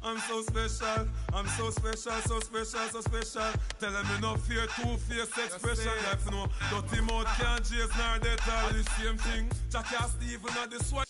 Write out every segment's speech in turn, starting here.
I'm so special, I'm so special, so special, so special. Tell them enough fear, two-faced expression. Like no, dirty mouth can't chase nor death all the same thing. Jackie and Stephen at the swag.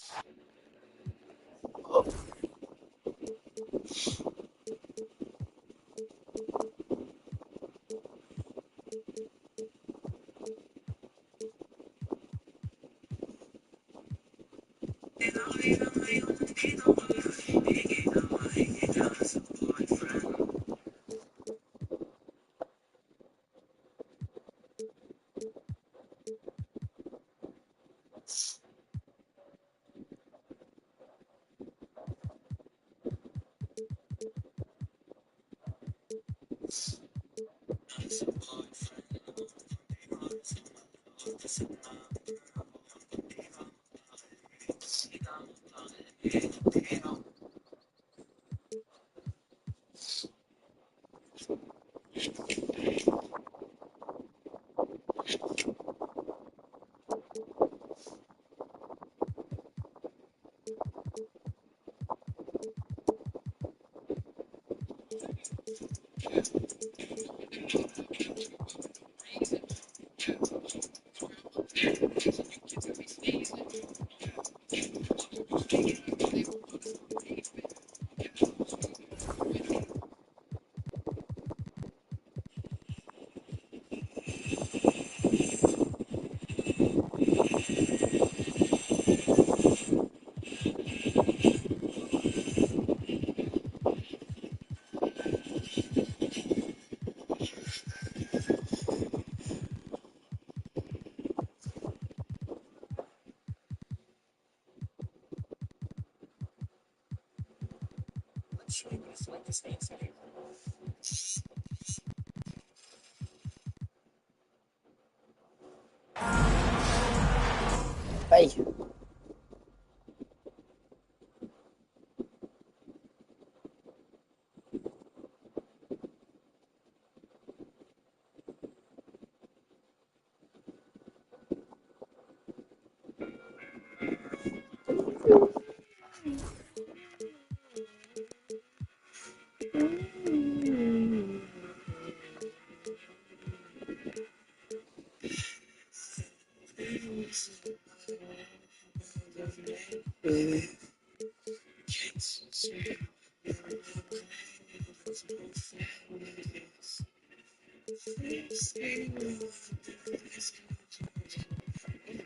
Hey.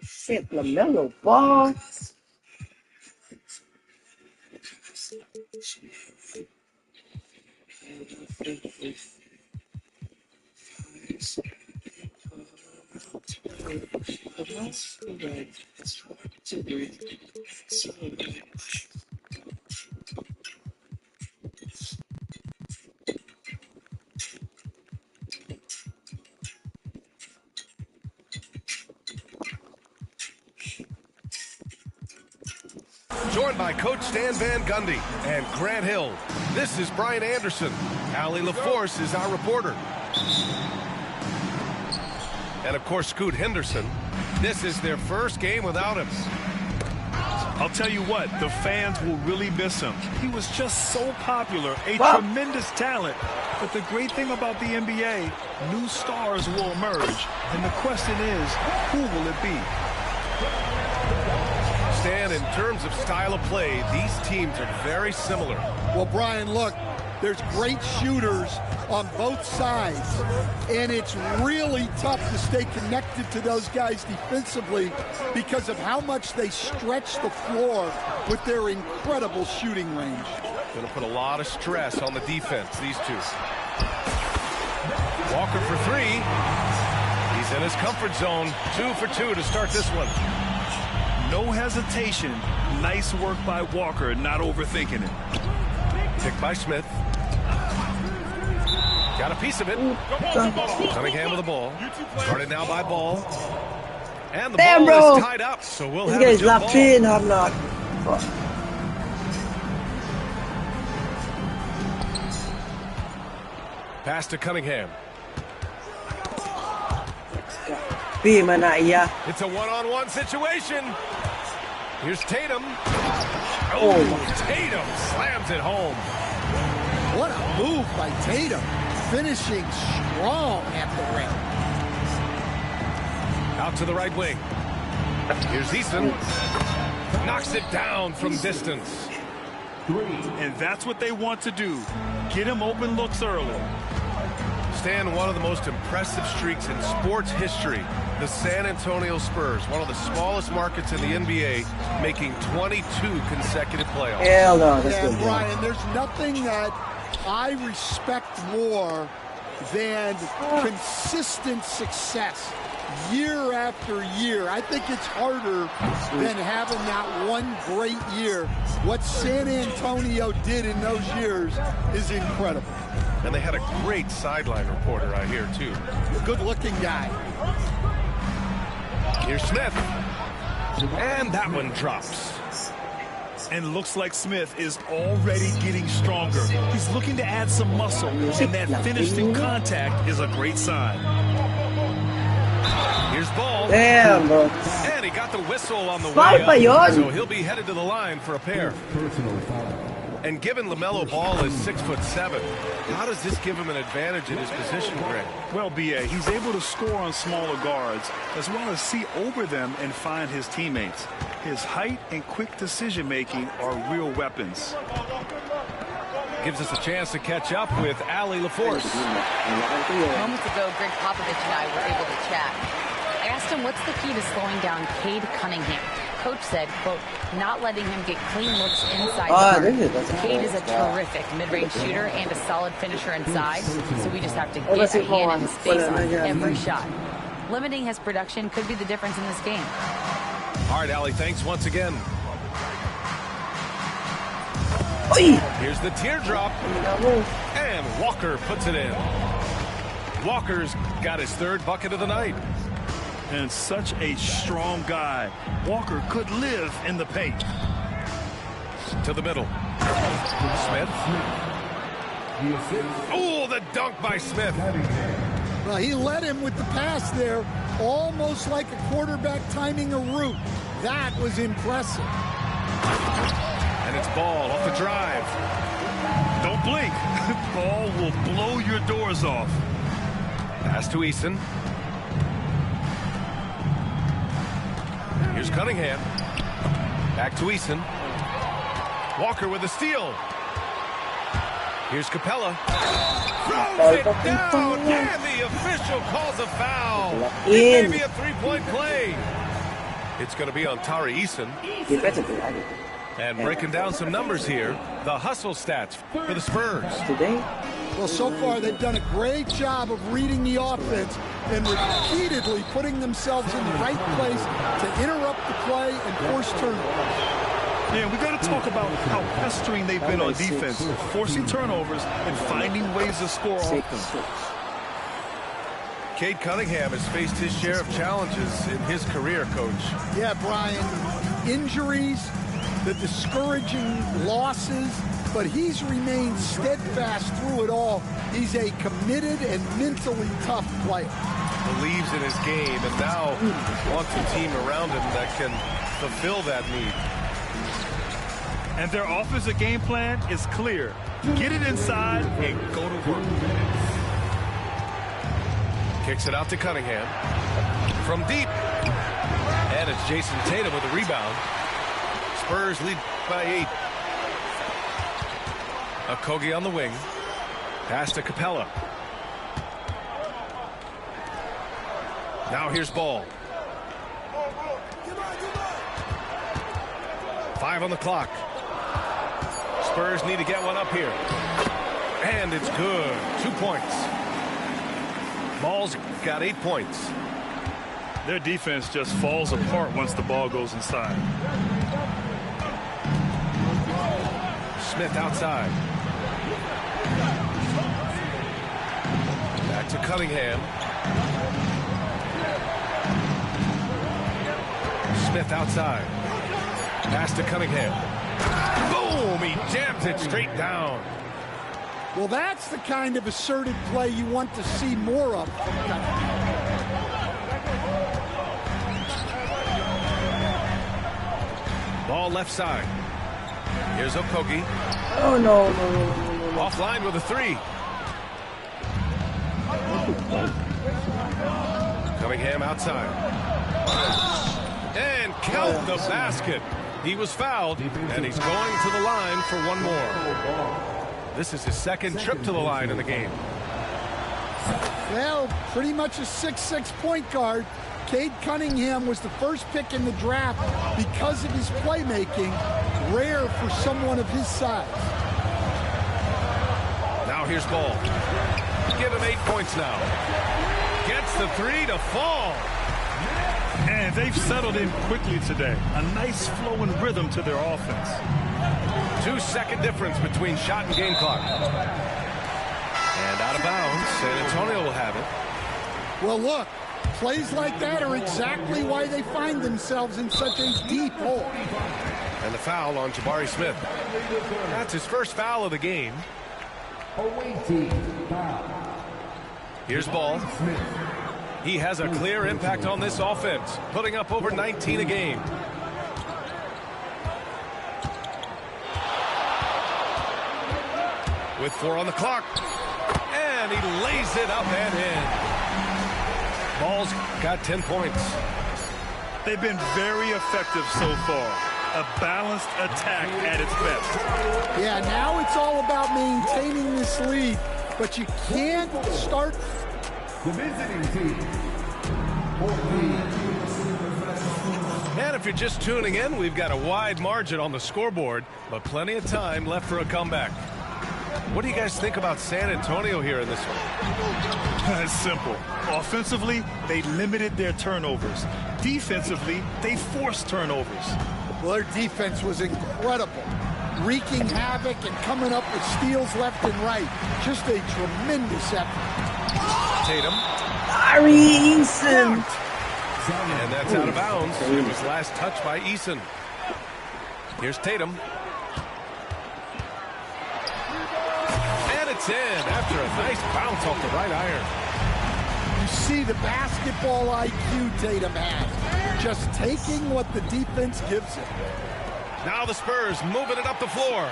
Shit, LaMelo Ball. Joined by Coach Stan Van Gundy and Grant Hill, this is Brian Anderson. Allie LaForce is our reporter. And, of course, Scoot Henderson. This is their first game without him. I'll tell you what, the fans will really miss him. He was just so popular, a tremendous talent. But the great thing about the NBA, new stars will emerge. And the question is, who will it be? Stan, in terms of style of play, these teams are very similar. Well, Brian, look, there's great shooters on both sides, and it's really tough to stay connected to those guys defensively because of how much they stretch the floor with their incredible shooting range. Going to put a lot of stress on the defense, these two. Walker for three. He's in his comfort zone. 2 for 2 to start this one. No hesitation. Nice work by Walker, not overthinking it. Picked by Smith. Got a piece of it. Cunningham with the ball. Started now by Ball. And the Damn, ball bro. is tied up, so we'll These have a guys jump left ball. feet and I'm not. Fuck. Pass to Cunningham. Be man, yeah. It's a one-on-one situation. Here's Tatum. Oh. Tatum slams it home. What a move by Tatum. Finishing strong at the rim. Out to the right wing. Here's Easton. Knocks it down from distance. And that's what they want to do. Get him open looks early. Stan, one of the most impressive streaks in sports history. The San Antonio Spurs, one of the smallest markets in the NBA, making 22 consecutive playoffs. Hell no, that's Yeah, good. Brian, there's nothing that I respect more than consistent success year after year. I think it's harder than having that one great year. What San Antonio did in those years is incredible. And they had a great sideline reporter, I hear, too. Good-looking guy. Here's Smith. And that one drops. And looks like Smith is already getting stronger. He's looking to add some muscle, and that finish through contact is a great sign. Here's Ball. Damn, bro. And he got the whistle on the Five way by up, yard. so he'll be headed to the line for a pair. And given LaMelo Ball is 6'7", how does this give him an advantage in his position, Greg? Well, B.A., he's able to score on smaller guards, as well as see over them and find his teammates. His height and quick decision-making are real weapons. Gives us a chance to catch up with Allie LaForce. Moments ago, Greg Popovich and I were able to chat. I asked him what's the key to slowing down Cade Cunningham. Coach said, quote, not letting him get clean looks inside the arc. Cade is a terrific mid-range shooter and a solid finisher inside, so we just have to get a hand in his face on every shot. Limiting his production could be the difference in this game. All right, Allie, thanks once again. Oi. Here's the teardrop. And Walker puts it in. Walker's got his third bucket of the night. And such a strong guy. Walker could live in the paint. To the middle. Smith. Oh, the dunk by Smith. Well, he led him with the pass there, almost like a quarterback timing a route. That was impressive. And it's Ball off the drive. Don't blink. Ball will blow your doors off. Pass to Easton. Here's Cunningham. Back to Easton. Walker with a steal. Here's Capella. Throws it down, and the official calls a foul. It may be a three-point play. It's going to be on Tari Eason. And breaking down some numbers here, the hustle stats for the Spurs. Today? Well, so far they've done a great job of reading the offense and repeatedly putting themselves in the right place to interrupt the play and force turnovers. Yeah, we got to talk about how pestering they've been on defense, forcing turnovers and finding ways to score off them. Cade Cunningham has faced his share of challenges in his career, Coach. Yeah, Brian, injuries, the discouraging losses, but he's remained steadfast through it all. He's a committed and mentally tough player. Believes in his game and now wants a team around him that can fulfill that need. And their offensive game plan is clear. Get it inside and go to work. Kicks it out to Cunningham. From deep. And it's Jason Tatum with the rebound. Spurs lead by 8. Okogie on the wing. Pass to Capella. Now here's Ball. 5 on the clock. Spurs need to get one up here. And it's good. 2 points. Ball's got 8 points. Their defense just falls apart once the ball goes inside. Smith outside. Back to Cunningham. Smith outside. Pass to Cunningham. Boom! He jams it straight down. Well, that's the kind of assertive play you want to see more of. Ball left side. Here's Okogie. Oh, no. Offline with a 3. Cunningham outside. And count the basket. He was fouled, and he's going to the line for one more. This is his second trip to the line in the game. Well, pretty much a 6'6" point guard. Cade Cunningham was the first pick in the draft because of his playmaking. Rare for someone of his size. Now here's Ball. Give him 8 points now. Gets the 3 to fall. And they've settled in quickly today. A nice flowing rhythm to their offense. 2-second difference between shot and game clock. And out of bounds, San Antonio will have it. Well, look, plays like that are exactly why they find themselves in such a deep hole. And the foul on Jabari Smith. That's his first foul of the game. Here's Ball. He has a clear impact on this offense, putting up over 19 a game. With 4 on the clock. And he lays it up and in. Ball's got 10 points. They've been very effective so far. A balanced attack at its best. Yeah, now it's all about maintaining this lead, but you can't start. The visiting team. 14. And if you're just tuning in, we've got a wide margin on the scoreboard, but plenty of time left for a comeback. What do you guys think about San Antonio here in this one? It's simple. Offensively, they limited their turnovers. Defensively, they forced turnovers. Well, their defense was incredible, wreaking havoc and coming up with steals left and right. Just a tremendous effort. Tatum. Eason. And that's out of bounds. It was last touched by Eason. Here's Tatum. And it's in after a nice bounce off the right iron. You see the basketball IQ Tatum has. Just taking what the defense gives him. Now the Spurs moving it up the floor.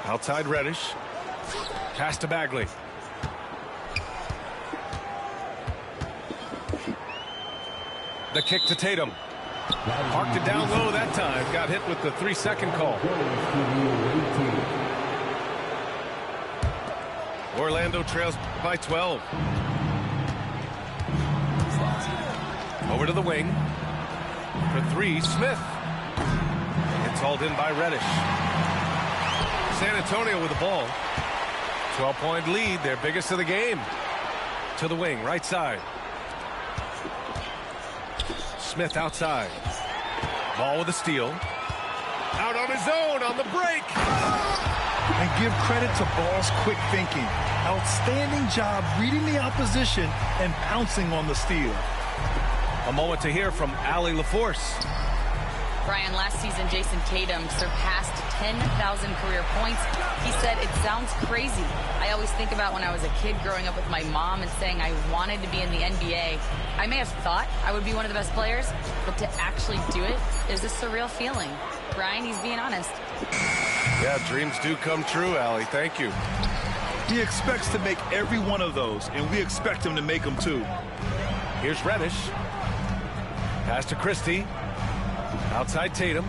Outside Reddish. Pass to Bagley. The kick to Tatum. Parked it down low that time. Got hit with the 3-second call. Orlando trails by 12. Over to the wing. For 3, Smith. It's hauled in by Reddish. San Antonio with the ball. 12-point lead, their biggest of the game. To the wing, right side. Smith outside. Ball with a steal. Out on his own on the break. And give credit to Ball's quick thinking. Outstanding job reading the opposition and pouncing on the steal. A moment to hear from Allie LaForce. Brian, last season, Jason Tatum surpassed 10,000 career points. He said, it sounds crazy. I always think about when I was a kid growing up with my mom and saying I wanted to be in the NBA. I may have thought I would be one of the best players, but to actually do it is a surreal feeling. Brian, he's being honest. Yeah, dreams do come true, Allie. Thank you. He expects to make every one of those, and we expect him to make them too. Here's Reddish. Pass to Christie. Outside Tatum.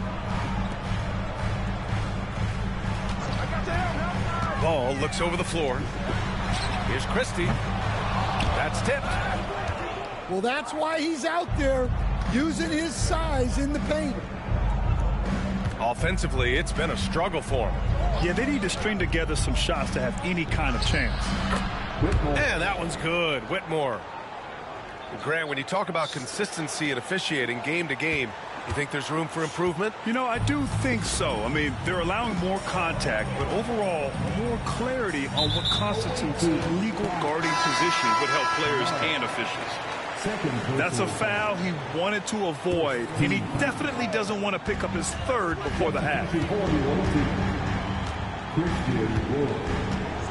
Ball looks over the floor. Here's Christie. That's tipped. Well, that's why he's out there using his size in the paint. Offensively, it's been a struggle for him. Yeah, they need to string together some shots to have any kind of chance. And that one's good. Whitmore. Grant, when you talk about consistency and officiating game to game, you think there's room for improvement? You know, I do think so. I mean, they're allowing more contact, but overall, more clarity on what constitutes legal guarding position would help players and officials. That's a foul he wanted to avoid, and he definitely doesn't want to pick up his third before the half.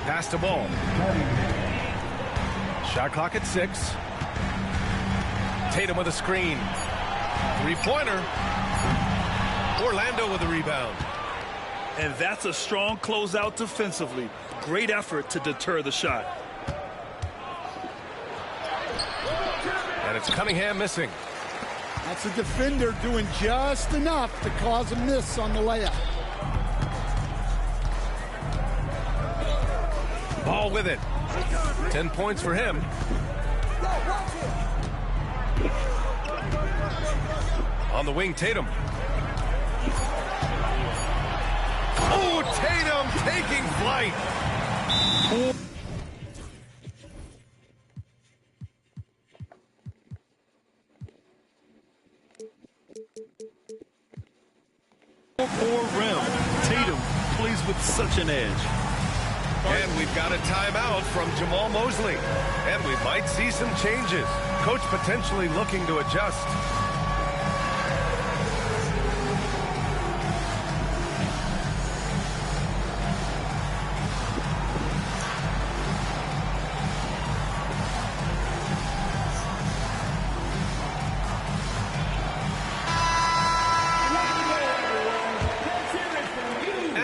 Pass the ball. Shot clock at 6. Tatum with a screen. Three-pointer. Orlando with a rebound. And that's a strong closeout defensively. Great effort to deter the shot. And it's Cunningham missing. That's a defender doing just enough to cause a miss on the layup. Ball with it. 10 points for him. On the wing, Tatum. Oh, Tatum taking flight. Or rim. Tatum plays with such an edge. And we've got a timeout from Jamal Mosley. And we might see some changes. Coach potentially looking to adjust.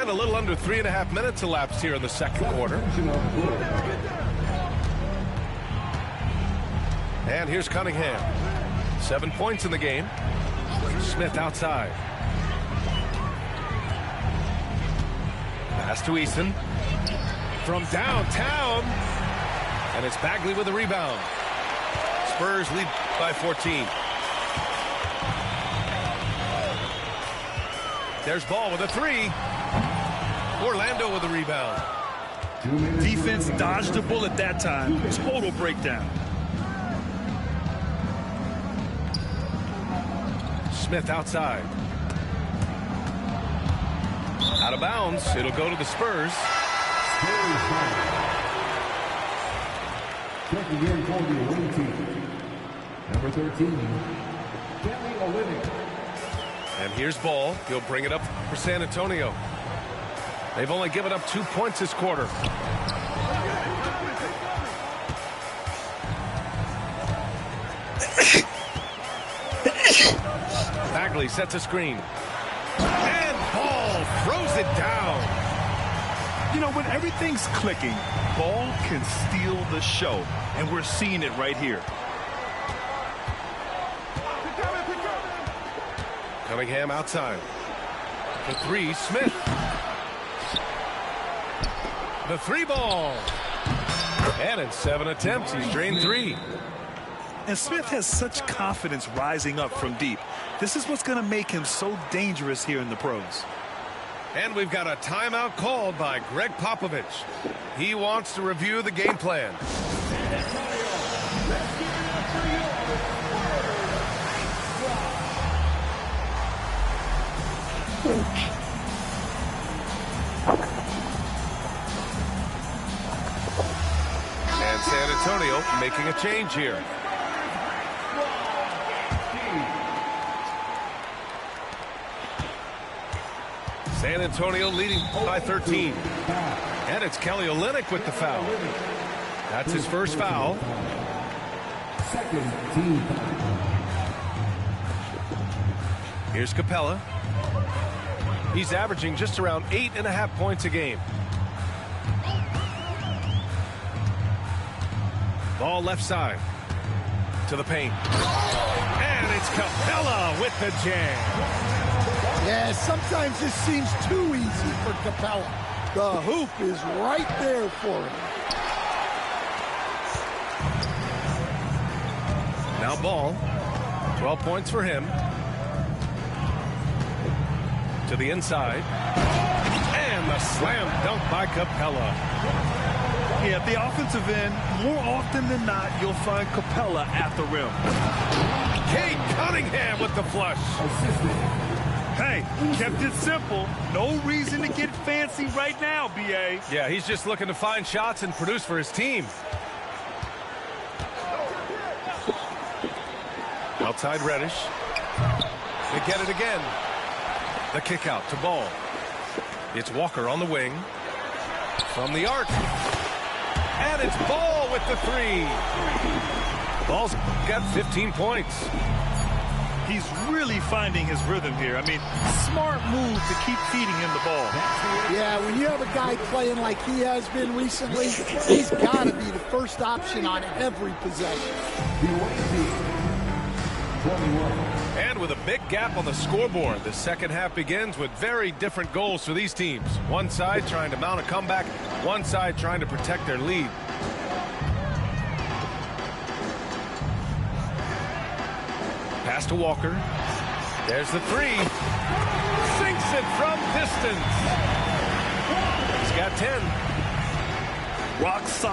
A little under 3.5 minutes elapsed here in the second quarter. And here's Cunningham. 7 points in the game. Smith outside. Pass to Eason. From downtown. And it's Bagley with a rebound. Spurs lead by 14. There's Ball with a 3. Orlando with a rebound. Defense dodged a bullet that time. Total breakdown. Smith outside. Out of bounds. It'll go to the Spurs. Checking in for the away team. Number 13, Kelly Olynyk. And here's Ball. He'll bring it up for San Antonio. They've only given up 2 points this quarter. Bagley sets a screen. And Ball throws it down. You know, when everything's clicking, Ball can steal the show. And we're seeing it right here. Cunningham outside. The 3, Smith. The 3 ball. And in 7 attempts, he's drained 3. And Smith has such confidence rising up from deep. This is what's going to make him so dangerous here in the pros. And we've got a timeout called by Greg Popovich. He wants to review the game plan. And San Antonio making a change here. San Antonio leading by 13. And it's Kelly Olynyk with the foul. That's his first foul. Second team. Here's Capella. He's averaging just around 8.5 points a game. Ball left side. To the paint. And it's Capella with the jam. Yeah, sometimes this seems too easy for Capella. The hoop is right there for him. Now Ball. 12 points for him. To the inside. And a slam dunk by Capella. Yeah, at the offensive end, more often than not, you'll find Capella at the rim. Cade Cunningham with the flush. Hey, kept it simple. No reason to get fancy right now, B.A. Yeah, he's just looking to find shots and produce for his team. Outside Reddish. They get it again. The kick out to Ball. It's Walker on the wing. From the arc. And it's Ball with the three. Ball's got 15 points. He's really finding his rhythm here. I mean, smart move to keep feeding him the ball. Yeah, when you have a guy playing like he has been recently, he's got to be the first option on every possession. And with a big gap on the scoreboard, the second half begins with very different goals for these teams. One side trying to mount a comeback, one side trying to protect their lead. Pass to Walker. There's the three. Sinks it from distance. He's got 10. Rock solid.